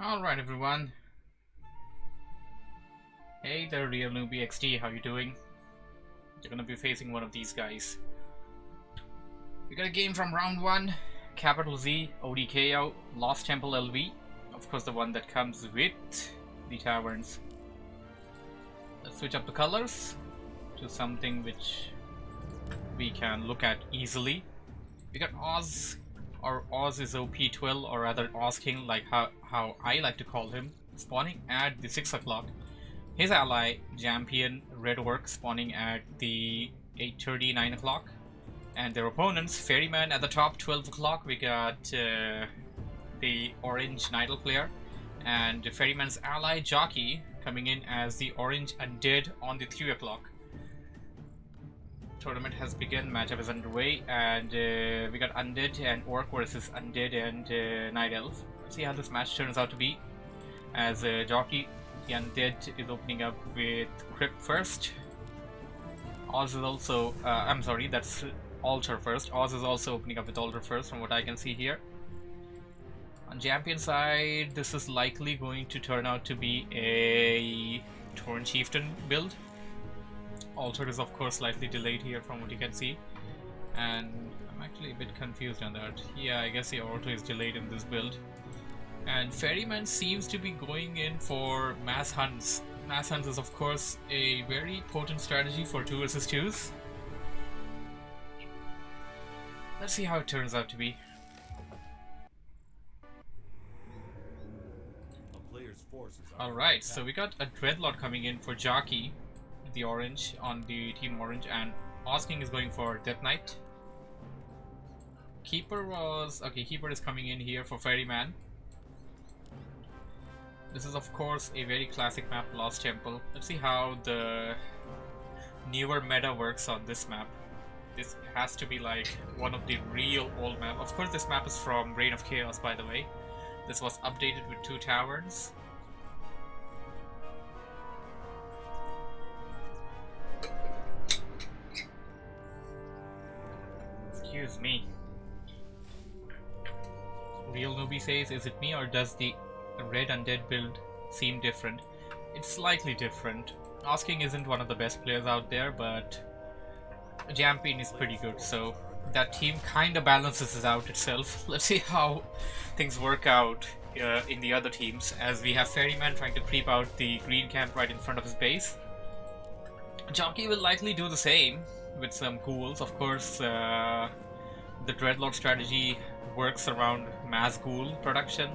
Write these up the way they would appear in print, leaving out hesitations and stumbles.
Alright everyone. Hey there, Real Newbie XD, how you doing? You're gonna be facing one of these guys. We got a game from round 1, Capital Z, ODKO, Lost Temple LV. Of course the one that comes with the taverns. Let's switch up the colors to something which we can look at easily. We got Oz, or Oz is OP12, or rather OzKing, like how I like to call him, spawning at the 6 o'clock. His ally, Jampion, Redwork, spawning at the 8:30, 9 o'clock. And their opponents, Ferryman at the top, 12 o'clock. We got the orange Nidal player. And Ferryman's ally, Jocke, coming in as the orange Undead on the 3 o'clock. Tournament has begun, matchup is underway, and we got Undead and Orc versus Undead and Night Elf. Let's see how this match turns out to be. As Jocke, the Undead, is opening up with Crypt first. Oz is also, I'm sorry, that's Altar first. Oz is also opening up with Altar first from what I can see here. On Jampion side, this is likely going to turn out to be a Tauren Chieftain build. Altar is of course slightly delayed here from what you can see, and I'm actually a bit confused on that. Yeah, I guess the Altar is delayed in this build. And Ferryman seems to be going in for mass hunts. Mass hunts is of course a very potent strategy for 2 vs 2s. Let's see how it turns out to be. Alright, so we got a Dreadlord coming in for Jocke, the orange on the team orange, and OzKing is going for Death Knight. Keeper is coming in here for Ferryman. This is of course a very classic map, Lost Temple. Let's see how the newer meta works on this map. This has to be like one of the real old maps. Of course this map is from Reign of Chaos, by the way. This was updated with 2 taverns. Excuse me. Real Newbie says, is it me or does the red Undead build seem different? It's slightly different. OzKing isn't one of the best players out there, but Jampion is pretty good, so that team kinda balances it out itself. Let's see how things work out in the other teams, as we have Ferryman trying to creep out the green camp right in front of his base. Jocke will likely do the same with some ghouls. Of course, the Dreadlord strategy works around mass ghoul production.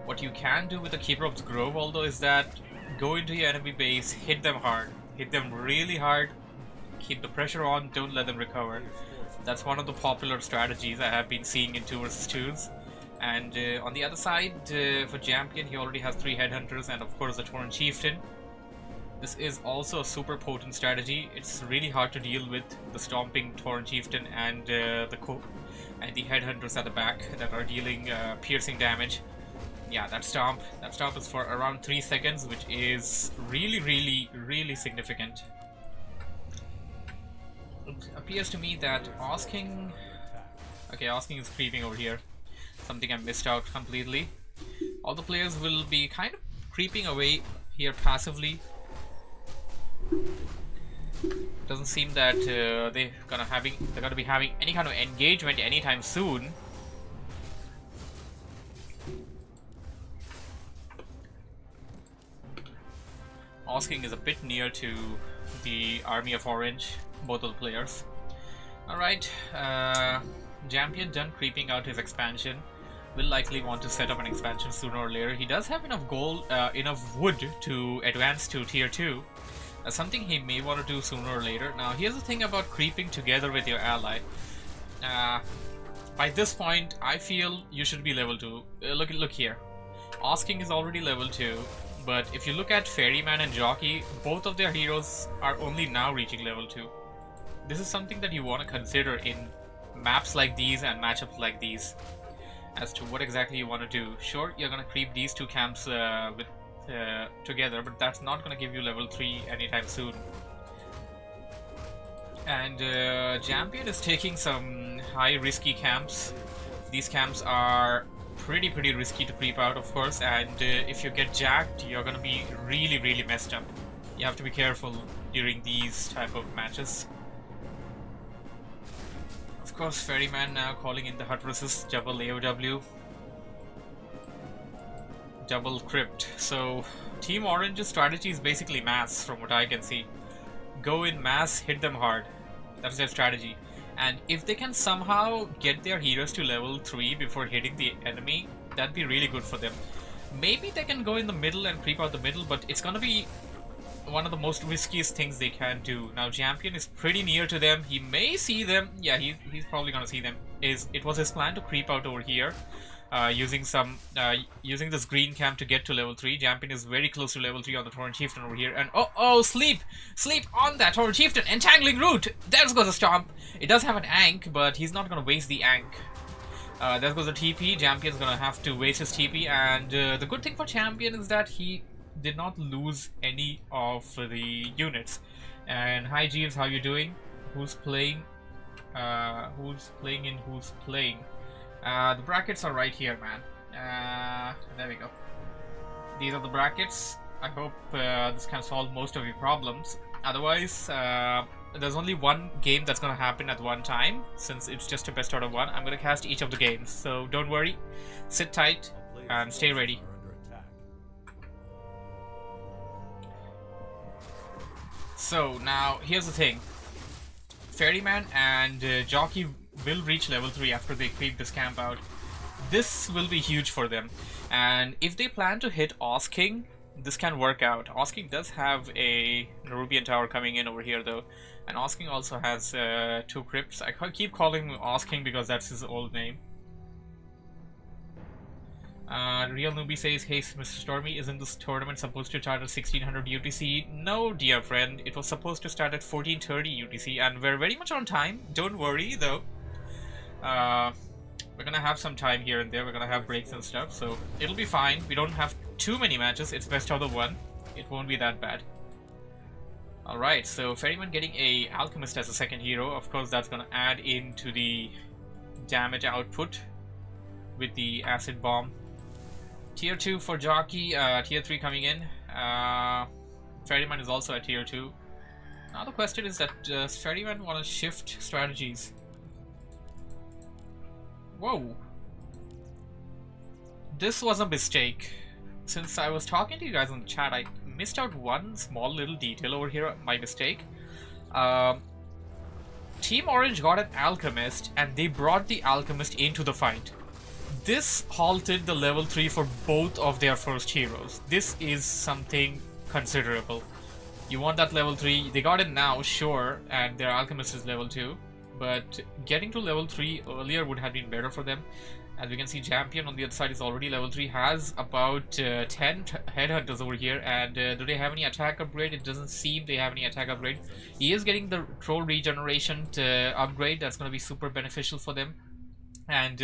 What you can do with the Keeper of the Grove, although, is that go into your enemy base, hit them hard, hit them really hard, keep the pressure on, don't let them recover. That's one of the popular strategies I have been seeing in 2 vs 2s. And on the other side, for Jampion, he already has 3 Headhunters and of course the Tauren Chieftain. This is also a super potent strategy. It's really hard to deal with the stomping Tauren Chieftain and the Headhunters at the back that are dealing piercing damage. Yeah, that stomp is for around 3 seconds, which is really significant. It appears to me that OzKing... Okay, OzKing is creeping over here. Something I missed out completely. All the players will be kind of creeping away here passively. Doesn't seem that they're gonna be having any kind of engagement anytime soon. OzKing is a bit near to the army of orange, both of the players. Alright, Jampion done creeping out his expansion. Will likely want to set up an expansion sooner or later. He does have enough gold, enough wood to advance to tier 2. That's something he may want to do sooner or later. Now here's the thing about creeping together with your ally. By this point, I feel you should be level 2. Look here. OzKing is already level 2. But if you look at Ferryman and Jocke, both of their heroes are only now reaching level 2. This is something that you want to consider in maps like these and matchups like these, as to what exactly you want to do. Sure, you're going to creep these 2 camps together, but that's not going to give you level 3 anytime soon. And Jampion is taking some high risky camps. These camps are pretty risky to creep out, of course, and if you get jacked, you're gonna be really messed up. You have to be careful during these type of matches. Of course, Ferryman now calling in the hut resist, double AOW, double crypt. So Team Orange's strategy is basically mass, from what I can see. Go in mass, hit them hard. That's their strategy. And if they can somehow get their heroes to level 3 before hitting the enemy, that'd be really good for them. Maybe they can go in the middle and creep out the middle, but it's gonna be one of the most riskiest things they can do. Now Jampion is pretty near to them. He may see them. Yeah, he's probably gonna see them. It was his plan to creep out over here, using this green camp to get to level 3. Jampion is very close to level 3 on the Torrent Chieftain over here, and oh, sleep on that Torrent Chieftain, entangling root. There goes a stomp. It does have an ank, but he's not gonna waste the ank. There goes a TP. Champion's gonna have to waste his TP, and the good thing for Champion is that he did not lose any of the units. And hi Jeeves, how you doing? Who's playing? Who's playing? The brackets are right here, man. There we go. These are the brackets. I hope this can solve most of your problems. Otherwise, there's only one game that's gonna happen at one time, since it's just a best out of one. I'm gonna cast each of the games, so don't worry. Sit tight and stay ready. So now here's the thing. Ferryman and Jocke will reach level 3 after they creep this camp out. This will be huge for them, and if they plan to hit OzKing, this can work out. OzKing does have a Nerubian tower coming in over here though, and OzKing also has 2 crypts. I keep calling him OzKing because that's his old name. Real Newbie says, hey Mr. Stormy, isn't this tournament supposed to start at 1600 UTC? No, dear friend, it was supposed to start at 1430 UTC, and we're very much on time. Don't worry though. We're gonna have some time here and there. We're gonna have breaks and stuff, so it'll be fine. We don't have too many matches. It's best out of one. It won't be that bad. Alright, so Ferryman getting a Alchemist as a second hero. Of course, that's gonna add into the damage output with the Acid Bomb. Tier 2 for Jocke, Tier 3 coming in. Ferryman is also at Tier 2. Now the question is that does Ferryman want to shift strategies? Whoa. This was a mistake. Since I was talking to you guys on the chat, I missed out one small little detail over here, my mistake. Team Orange got an Alchemist, and they brought the Alchemist into the fight. This halted the level 3 for both of their first heroes. This is something considerable. You want that level 3, they got it now, sure, and their Alchemist is level 2. But getting to level 3 earlier would have been better for them. As we can see, Jampion on the other side is already level 3, has about 10 headhunters over here, and do they have any attack upgrade? It doesn't seem they have any attack upgrade. He is getting the troll regeneration upgrade, that's going to be super beneficial for them. And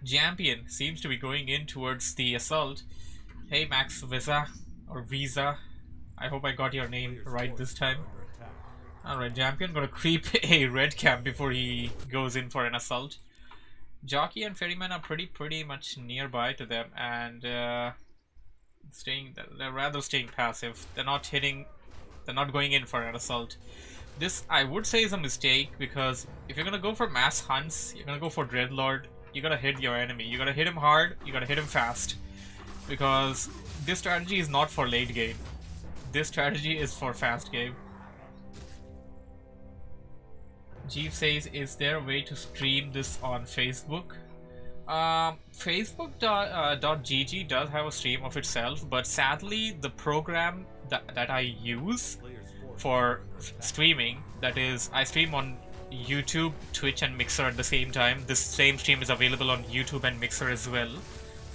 Jampion seems to be going in towards the assault. Hey Max Visa, or Visa, I hope I got your name right this time. Alright, Jampion gonna creep a red camp before he goes in for an assault. Jocke and Ferryman are pretty much nearby to them, and they're rather staying passive. They're not going in for an assault. This, I would say, is a mistake, because if you're gonna go for mass hunts, you're gonna go for Dreadlord, you gotta hit your enemy. You gotta hit him hard, you gotta hit him fast. Because this strategy is not for late game. This strategy is for fast game. Jeeves says, is there a way to stream this on Facebook? Facebook.gg does have a stream of itself, but sadly the program that I use for streaming, that is, I stream on YouTube, Twitch and Mixer at the same time. This same stream is available on YouTube and Mixer as well.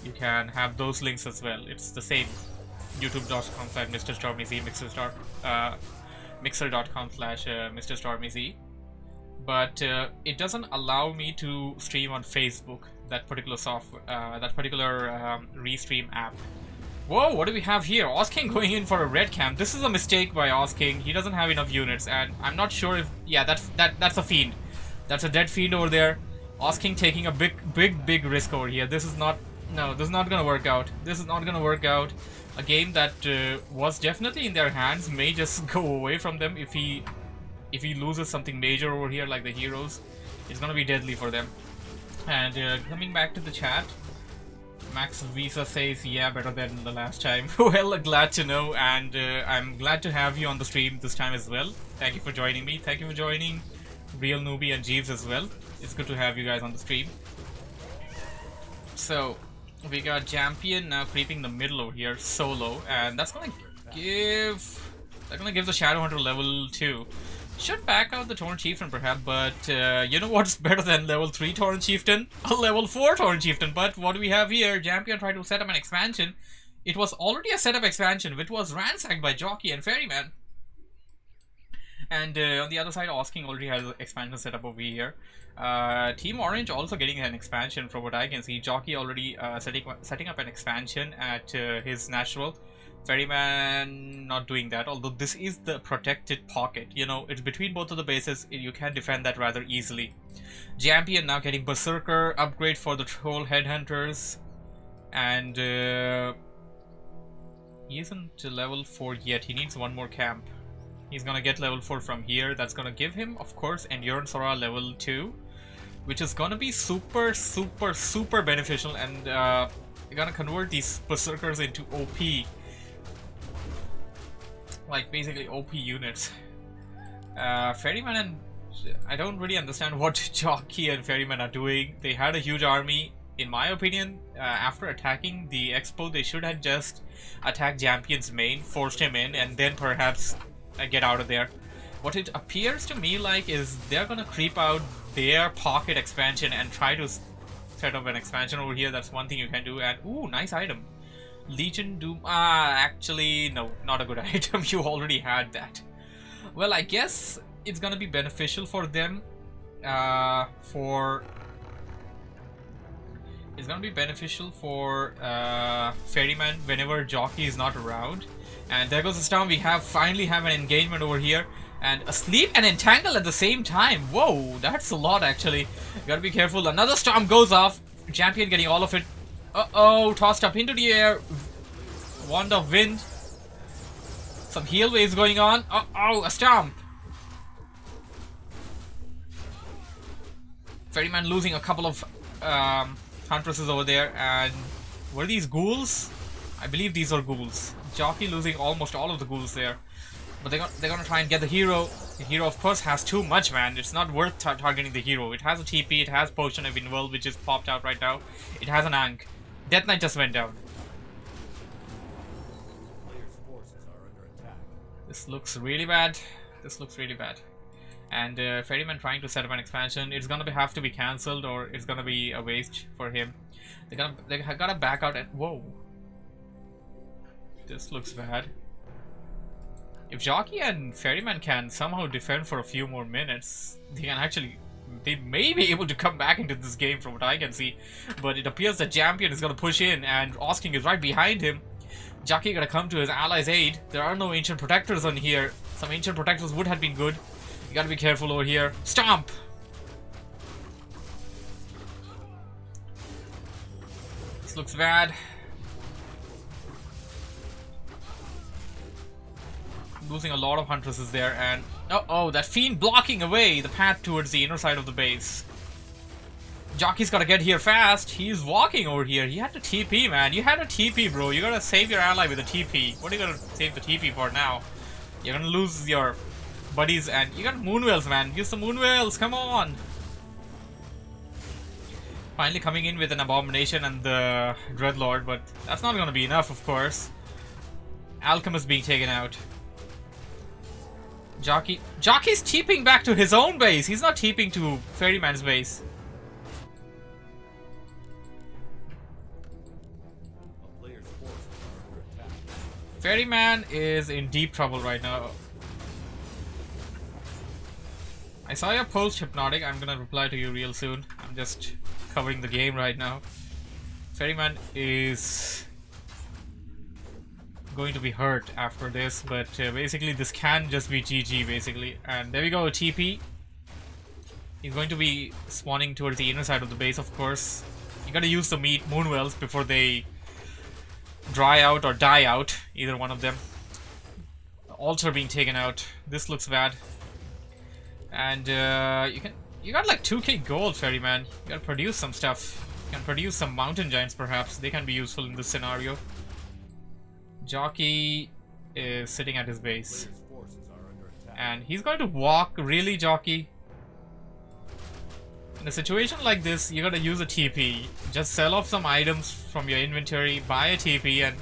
You can have those links as well. It's the same. youtube.com/MrStormyZ, mixer.com/MrStormyZ. But it doesn't allow me to stream on Facebook, that particular software, that particular restream app. Whoa, what do we have here? OzKing going in for a red camp. This is a mistake by OzKing. He doesn't have enough units, and I'm not sure if... Yeah, that's a fiend. That's a dead fiend over there. OzKing taking a big risk over here. This is not No, this is not gonna work out. This is not gonna work out. A game that was definitely in their hands may just go away from them if he loses something major over here, like the heroes. It's gonna be deadly for them. And coming back to the chat, Max Visa says, yeah, better than the last time. Well, glad to know, and I'm glad to have you on the stream this time as well. Thank you for joining me. Thank you for joining Real Newbie and Jeeves as well. It's good to have you guys on the stream. So, we got Jampion now creeping the middle over here, solo, and that's gonna give the Shadow Hunter level 2. Should back out the Torrent Chieftain perhaps, but you know what's better than level 3 Torrent Chieftain? A level 4 Torrent Chieftain. But what do we have here? Jampion tried to set up an expansion. It was already a setup expansion, which was ransacked by Jocke and Ferryman. And on the other side, OzKing already has an expansion set up over here. Team Orange also getting an expansion from what I can see. Jocke already setting up an expansion at his natural. Ferryman not doing that, although this is the protected pocket. You know, it's between both of the bases. You can defend that rather easily. Jampion now getting Berserker upgrade for the Troll Headhunters. And he isn't level 4 yet. He needs one more camp. He's gonna get level 4 from here. That's gonna give him, of course, Endurance Aura level 2, which is gonna be super beneficial, and you're gonna convert these Berserkers into OP, like basically OP units. Ferryman and I don't really understand what Jocke and Ferryman are doing. They had a huge army. In my opinion, after attacking the Expo, they should have just attacked Jampion's main, forced him in, and then perhaps get out of there. What it appears to me like is they're gonna creep out their pocket expansion and try to set up an expansion over here. That's one thing you can do. And ooh, nice item, Legion Doom. Actually no, not a good item. You already had that. Well, I guess it's gonna be beneficial for them. It's gonna be beneficial for Ferryman whenever Jocke is not around. And there goes the storm. We finally have an engagement over here. And a sleep and entangle at the same time. Whoa, that's a lot actually. You gotta be careful. Another storm goes off. Jampion getting all of it. Uh-oh, tossed up into the air. Wand of wind. Some heal waves going on. Uh-oh, a storm. Ferryman losing a couple of Huntresses over there. And were these ghouls? I believe these are ghouls. Jocke losing almost all of the ghouls there. But they're gonna try and get the hero. The hero, of course, has too much, man. It's not worth targeting the hero. It has a TP, it has Potion of Invul, which is popped out right now. It has an Ankh. Death Knight just went down. This looks really bad. This looks really bad. And Ferryman trying to set up an expansion. It's gonna have to be cancelled, or it's gonna be a waste for him. They gotta back out and whoa. This looks bad. If Jocke and Ferryman can somehow defend for a few more minutes, they may be able to come back into this game from what I can see. But it appears that Jampion is gonna push in and OzKing is right behind him. Jocke gotta come to his allies' aid. There are no Ancient Protectors on here. Some Ancient Protectors would have been good. You gotta be careful over here. Stomp! This looks bad. Losing a lot of Huntresses there, and oh, that Fiend blocking away the path towards the inner side of the base. Jocke's gotta get here fast. He's walking over here. He had to TP, man. You had a TP, bro. You gotta save your ally with a TP. What are you gonna save the TP for now? You're gonna lose your buddies, and you got Moonwells, man. Use the Moonwells, come on. Finally coming in with an Abomination and the Dreadlord, but that's not gonna be enough, of course. Alchemist being taken out. Jocke's TPing back to his own base. He's not TPing to Ferryman's base. Ferryman is in deep trouble right now. I saw your post, Hypnotic. I'm gonna reply to you real soon. I'm just covering the game right now. Ferryman is going to be hurt after this, but basically this can just be GG basically. And there we go, TP. He's going to be spawning towards the inner side of the base, of course. You gotta use the moon wells before they dry out or die out. Either one of them. Altar being taken out. This looks bad. And you got like 2k gold, Ferryman. You gotta produce some stuff. You can produce some mountain giants, perhaps. They can be useful in this scenario. Jocke is sitting at his base. And he's going to walk. Really, Jocke? In a situation like this, you gotta use a TP. Just sell off some items from your inventory, buy a TP, and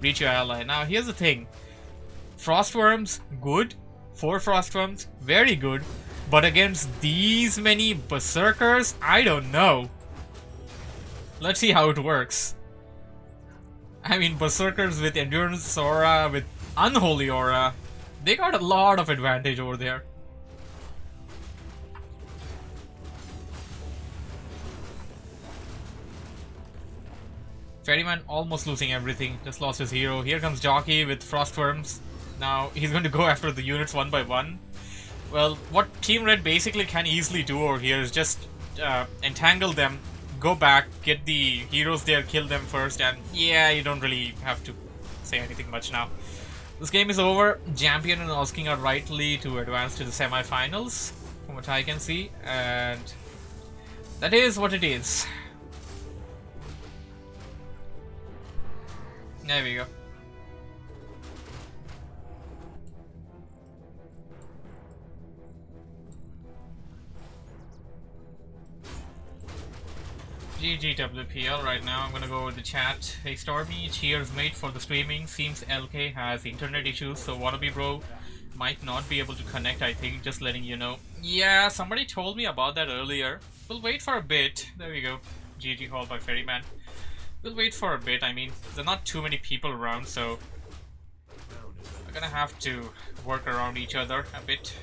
reach your ally. Now, here's the thing. Frostworms, good. 4 Frostworms, very good. But against these many Berserkers, I don't know. Let's see how it works. I mean, Berserkers with Endurance Aura, with Unholy Aura, they got a lot of advantage over there. Ferryman almost losing everything, just lost his hero. Here comes Jocke with Frostworms. Now he's going to go after the units one by one. Well, what Team Red basically can easily do over here is just entangle them, go back, get the heroes there, kill them first, and yeah, you don't really have to say anything much now. This game is over. Jampion and OzKing are rightly to advance to the semi-finals, from what I can see, and that is what it is. There we go. GGWPL right now. I'm gonna go with the chat. Hey Stormy, cheers mate for the streaming. Seems LK has internet issues, so Wannabe Bro might not be able to connect, I think. Just letting you know. Yeah, somebody told me about that earlier. We'll wait for a bit. There we go. GG haul by Ferryman. We'll wait for a bit. I mean, there are not too many people around, so we're gonna have to work around each other a bit.